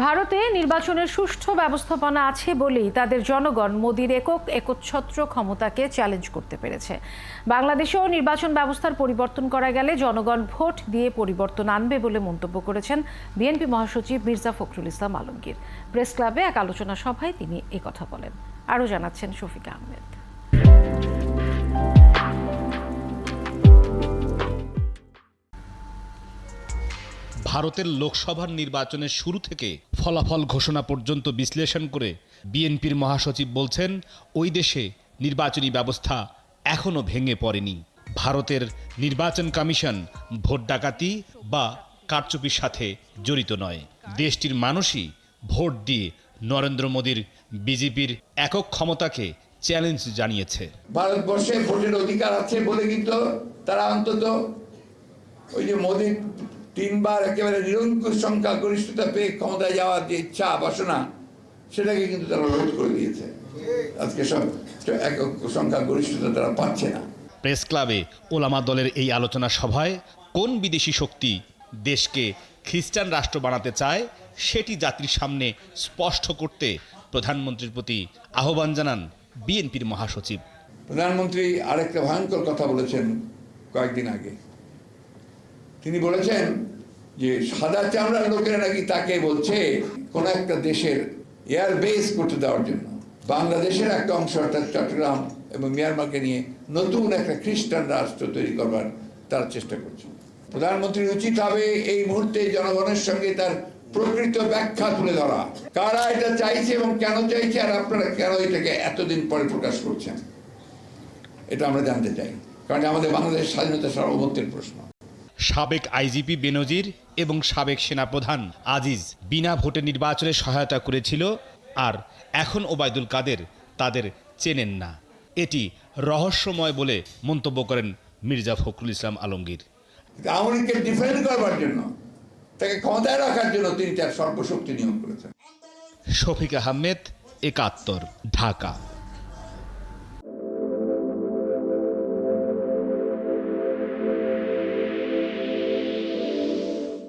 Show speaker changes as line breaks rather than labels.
ভারতে নির্বাচনের সুষ্ঠু ব্যবস্থাপনা আছে বলেই তাদের জনগণ মোদির একচ্ছত্র ক্ষমতাকে চ্যালেঞ্জ করতে পেরেছে। বাংলাদেশেও নির্বাচন ব্যবস্থার পরিবর্তন করা গেলে জনগণ ভোট দিয়ে পরিবর্তন আনবে বলে মন্তব্য করেছেন বিএনপি মহাসচিব মির্জা ফখরুল ইসলাম আলমগীর। প্রেস ক্লাবে এক আলোচনা সভায় তিনি একথা বলেন। আরও জানাচ্ছেন শফিকা আহমেদ।
ভারতের লোকসভার নির্বাচনের শুরু থেকে ফলাফল ঘোষণা পর্যন্ত বিশ্লেষণ করে বিএনপির মহাসচিব বলছেন, ওই দেশে নির্বাচনী ব্যবস্থা এখনো ভেঙে পড়েনি। ভারতের নির্বাচন কমিশন ভোট ডাকাতি বা কারচুপির সাথে জড়িত নয়। দেশটির মানুষই ভোট দিয়ে নরেন্দ্র মোদীর বিজেপির একক ক্ষমতাকে চ্যালেঞ্জ জানিয়েছে।
ভারতবর্ষে ভোটের অধিকার আছে বলে কিন্তু তারা অন্তত ওই যে মোদীর 3 বার একেবারে নিরঙ্কুশ সংখ্যা গরিষ্ঠতা পেয়ে ক্ষমতায় যাওয়ার যে ইচ্ছা বাসনা, সেটাকে কিন্তু তারা রোধ করে দিয়েছে। আজকে সব একক সংখ্যা গরিষ্ঠতা তারা পাচ্ছে না।
প্রেস ক্লাবে ওলামা দলের এই আলোচনা সভায় কোন বিদেশি শক্তি দেশকে খ্রিস্টান রাষ্ট্র বানাতে চায় সেটি জাতির সামনে স্পষ্ট করতে প্রধানমন্ত্রীর প্রতি আহ্বান জানান বিএনপির মহাসচিব।
প্রধানমন্ত্রী আরেকটা ভয়ঙ্কর কথা বলেছেন কয়েকদিন আগে। তিনি বলেছেন যে সাদা চামড়ার লোকেরা নাকি তাকে বলছে কোন একটা দেশের এয়ার বেস করতে দেওয়ার জন্য বাংলাদেশের একটা অংশ অর্থাৎ চট্টগ্রাম এবং মিয়ানমারকে নিয়ে নতুন একটা খ্রিস্টান রাষ্ট্র তৈরি করবার তার চেষ্টা করছে। প্রধানমন্ত্রীর উচিত হবে এই মুহূর্তে জনগণের সঙ্গে তার প্রকৃত ব্যাখ্যা তুলে ধরা, কারা এটা চাইছে এবং কেন চাইছে, আর আপনারা কেন এটাকে এতদিন পরে প্রকাশ করছেন, এটা আমরা জানতে চাই। কারণ আমাদের বাংলাদেশ স্বাধীনতা সার্বভৌমত্বের প্রশ্ন।
সাবেক আইজিপি বেনজির এবং সাবেক সেনাপ্রধান আজিজ বিনা ভোটে নির্বাচনে সহায়তা করেছিল, আর এখন ওবায়দুল কাদের তাদের চেনেন না। এটি রহস্যময় বলে মন্তব্য করেন মির্জা ফখরুল ইসলাম আলমগীর।
আওয়ামী লীগকে ডিফেন্ড করবার জন্য, তাকে ক্ষমতায় রাখার জন্য তিনি তার সর্বশক্তি নিয়োগ করেছেন।
শফিকা আহমেদ, ৭১, ঢাকা।